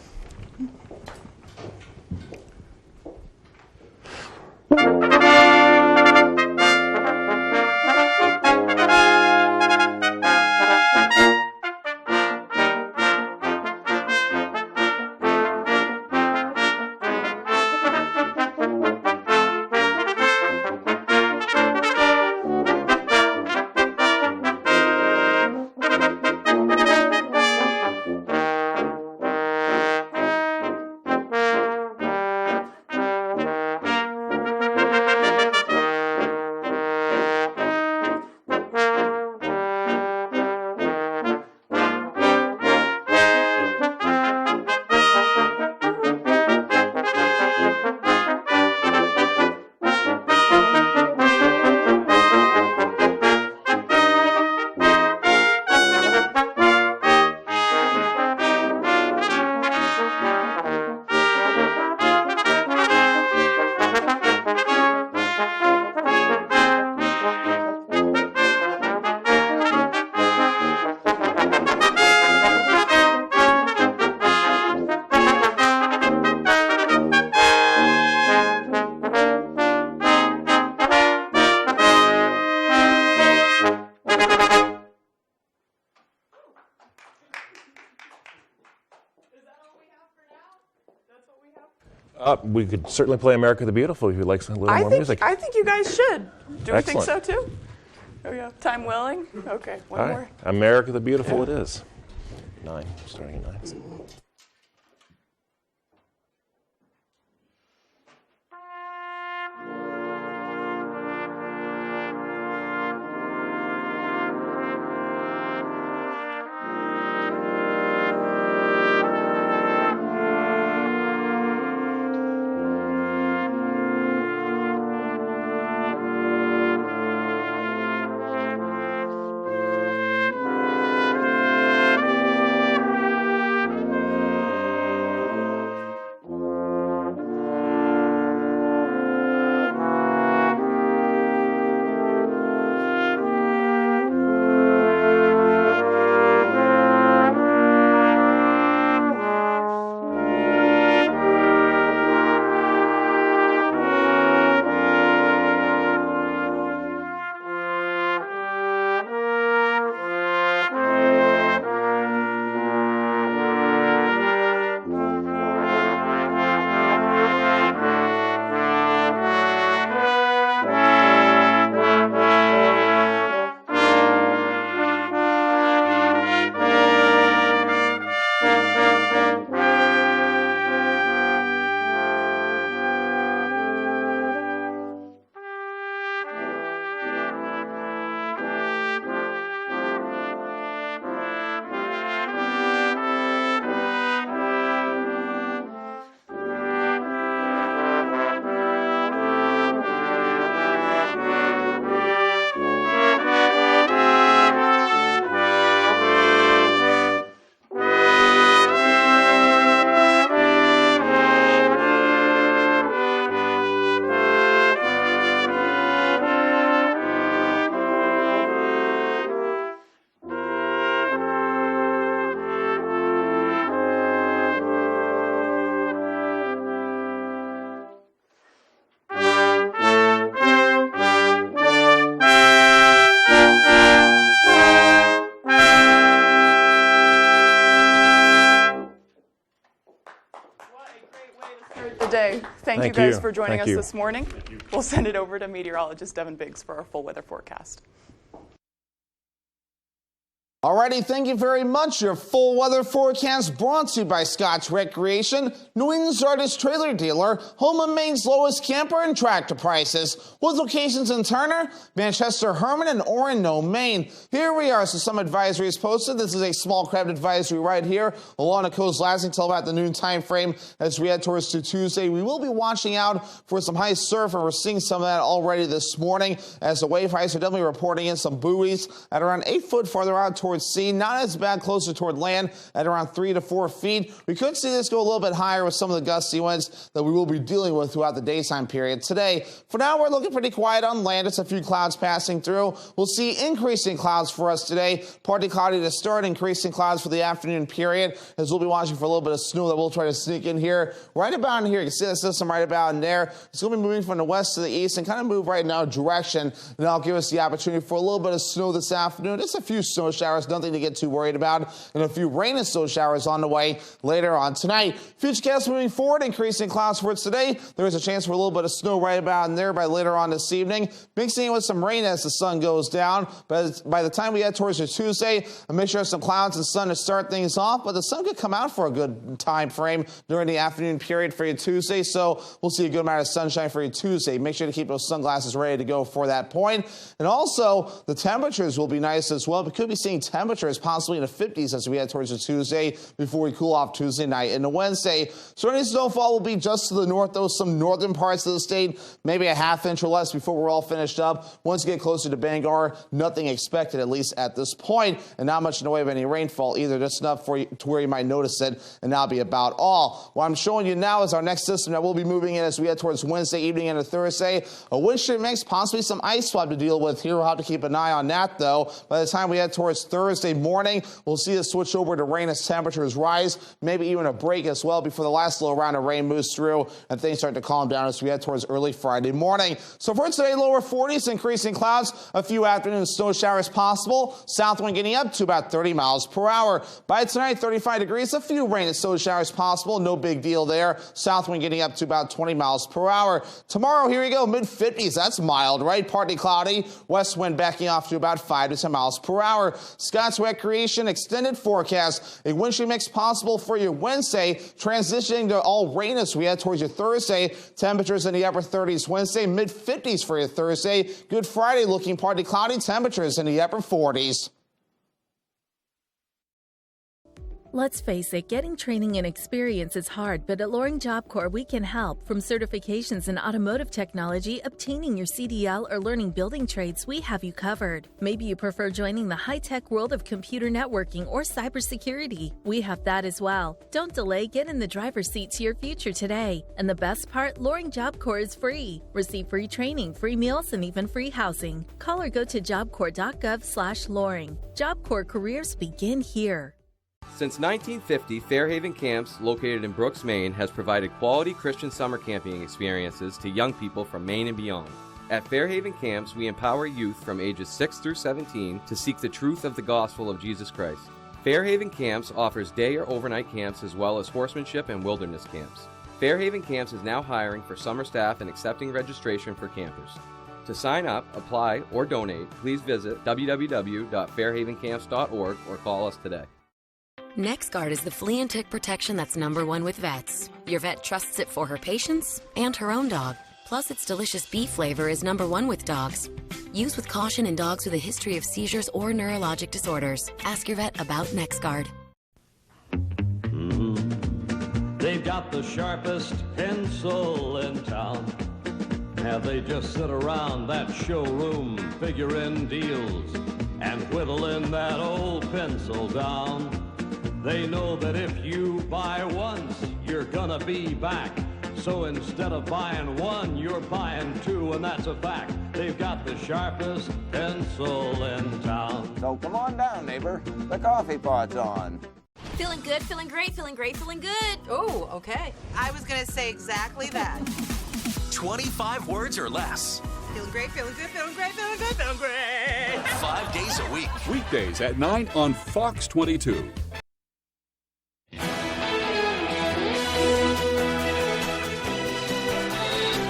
We could certainly play America the Beautiful if you'd like some little more music. I think you guys should. Do we think Excellent. so too? Oh yeah, time willing? Okay, one All more. right. America the Beautiful it is. 9, starting at 9. The day. Thank you Thank guys you. for joining Thank us you. this morning. We'll send it over to meteorologist Devin Biggs for our full weather forecast. Alrighty, thank you very much. Your full weather forecast brought to you by Scotch Recreation, New England's largest trailer dealer, home of Maine's lowest camper and tractor prices, with locations in Turner, Manchester, Herman, and Orono, Maine. Here we are, so some advisories posted. This is a small craft advisory right here along the coast, lasting until about the noon time frame as we head towards to Tuesday. We will be watching out for some high surf, and we're seeing some of that already this morning as the wave heights are definitely reporting in some buoys at around 8 foot farther out towards sea. Not as bad closer toward land at around 3 to 4 feet. We could see this go a little bit higher with some of the gusty winds that we will be dealing with throughout the daytime period today. For now, we're looking pretty quiet on land. Just a few clouds passing through. We'll see increasing clouds for us today. Partly cloudy to start, increasing clouds for the afternoon period, as we'll be watching for a little bit of snow that we'll try to sneak in here. Right about in here, you can see the system right about in there. It's going to be moving from the west to the east and kind of move right in our direction. And that'll give us the opportunity for a little bit of snow this afternoon. Just a few snow showers, nothing to get too worried about, and a few rain and snow showers on the way later on tonight. Futurecast moving forward, increasing clouds for today. There is a chance for a little bit of snow right about in there by later on this evening, mixing in with some rain as the sun goes down. But by the time we head towards your Tuesday, a mixture of some clouds and sun to start things off, but the sun could come out for a good time frame during the afternoon period for your Tuesday, so we'll see a good amount of sunshine for your Tuesday. Make sure to keep those sunglasses ready to go for that point. And also, the temperatures will be nice as well. We could be seeing temperatures possibly in the 50s as we head towards the Tuesday before we cool off Tuesday night into Wednesday. So any snowfall will be just to the north, though, some northern parts of the state, maybe a half inch or less before we're all finished up. Once you get closer to Bangor, nothing expected, at least at this point, and not much in the way of any rainfall either, just enough for you to where you might notice it, and that'll be about all. What I'm showing you now is our next system that we'll be moving in as we head towards Wednesday evening into Thursday. A wind shear mix, possibly some ice swap to deal with here. We'll have to keep an eye on that, though. By the time we head towards Thursday morning. We'll see a switch over to rain as temperatures rise, maybe even a break as well before the last little round of rain moves through and things start to calm down as we head towards early Friday morning. So for today, lower 40s, increasing clouds, a few afternoon snow showers possible. South wind getting up to about 30 miles per hour. By tonight, 35 degrees, a few rain and snow showers possible. No big deal there. South wind getting up to about 20 miles per hour. Tomorrow, here we go, mid-50s. That's mild, right? Partly cloudy. West wind backing off to about 5 to 10 miles per hour. Scott's Recreation extended forecast. A wind shear mix possible for your Wednesday, transitioning to all rain as we head towards your Thursday. Temperatures in the upper 30s Wednesday, mid-50s for your Thursday. Good Friday, looking partly cloudy. Temperatures in the upper 40s. Let's face it, getting training and experience is hard, but at Loring Job Corps, we can help. From certifications in automotive technology, obtaining your CDL, or learning building trades, we have you covered. Maybe you prefer joining the high-tech world of computer networking or cybersecurity. We have that as well. Don't delay, get in the driver's seat to your future today. And the best part, Loring Job Corps is free. Receive free training, free meals, and even free housing. Call or go to jobcorps.gov/Loring. Job Corps careers begin here. Since 1950, Fairhaven Camps, located in Brooks, Maine, has provided quality Christian summer camping experiences to young people from Maine and beyond. At Fairhaven Camps, we empower youth from ages 6 through 17 to seek the truth of the gospel of Jesus Christ. Fairhaven Camps offers day or overnight camps as well as horsemanship and wilderness camps. Fairhaven Camps is now hiring for summer staff and accepting registration for campers. To sign up, apply, or donate, please visit www.fairhavencamps.org or call us today. NexGard is the flea and tick protection that's #1 with vets. Your vet trusts it for her patients and her own dog. Plus, its delicious beef flavor is #1 with dogs. Use with caution in dogs with a history of seizures or neurologic disorders. Ask your vet about NexGard. They've got the sharpest pencil in town. Now they just sit around that showroom figuring deals and whittling that old pencil down. They know that if you buy once, you're gonna be back. So instead of buying one, you're buying two, and that's a fact. They've got the sharpest pencil in town. So come on down, neighbor. The coffee pot's on. Feeling good, feeling great, feeling great, feeling good. Oh, okay. I was going to say exactly that. 25 words or less. Feeling great, feeling good, feeling great, feeling good, feeling great. 5 days a week. Weekdays at 9 on Fox 22.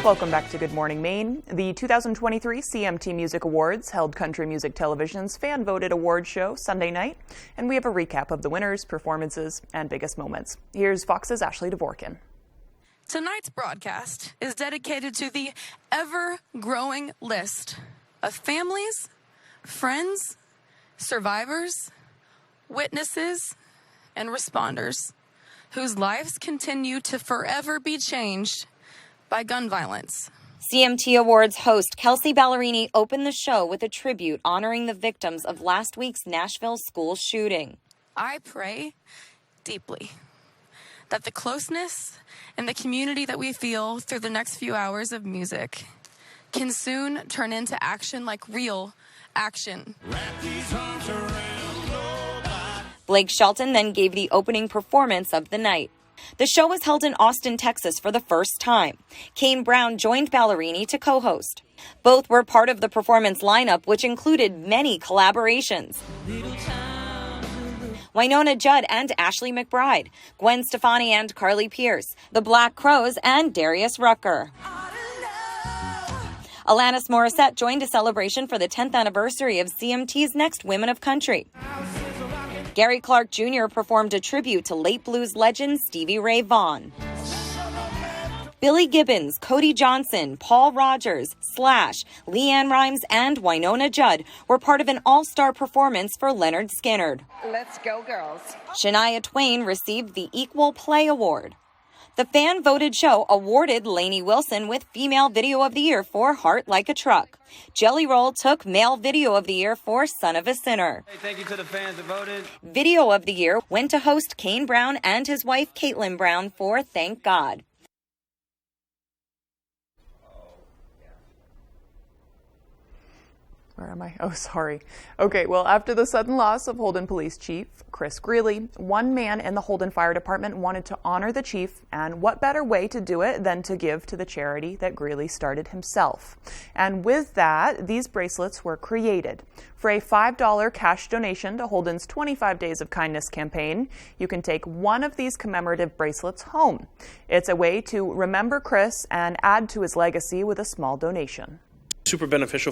Welcome back to Good Morning Maine. The 2023 CMT Music Awards held Country Music Television's fan-voted award show Sunday night, and we have a recap of the winners, performances, and biggest moments. Here's Fox's Ashley Dvorkin. Tonight's broadcast is dedicated to the ever-growing list of families, friends, survivors, witnesses, and responders whose lives continue to forever be changed by gun violence. CMT Awards host Kelsey Ballerini opened the show with a tribute honoring the victims of last week's Nashville school shooting. I pray deeply that the closeness and the community that we feel through the next few hours of music can soon turn into action, like real action. Blake Shelton then gave the opening performance of the night. The show was held in Austin, Texas for the first time. Kane Brown joined Ballerini to co-host. Both were part of the performance lineup, which included many collaborations. Winona Judd and Ashley McBride, Gwen Stefani and Carly Pierce, The Black Crowes and Darius Rucker. Alanis Morissette joined a celebration for the 10th anniversary of CMT's Next Women of Country. Gary Clark Jr. performed a tribute to late blues legend Stevie Ray Vaughan. Billy Gibbons, Cody Johnson, Paul Rogers, Slash, Leanne Rimes, and Winona Judd were part of an all-star performance for Leonard Skinner. Let's go, girls. Shania Twain received the Equal Play Award. The fan-voted show awarded Lainey Wilson with Female Video of the Year for Heart Like a Truck. Jelly Roll took Male Video of the Year for Son of a Sinner. Hey, thank you to the fans that voted. Video of the Year went to host Kane Brown and his wife Caitlin Brown for Thank God. All Where am I? Oh, sorry. Okay, well, after the sudden loss of Holden Police Chief Chris Greeley, one man in the Holden Fire Department wanted to honor the chief, and what better way to do it than to give to the charity that Greeley started himself. And with that, these bracelets were created. For a $5 cash donation to Holden's 25 Days of Kindness campaign, you can take one of these commemorative bracelets home. It's a way to remember Chris and add to his legacy with a small donation. Super beneficial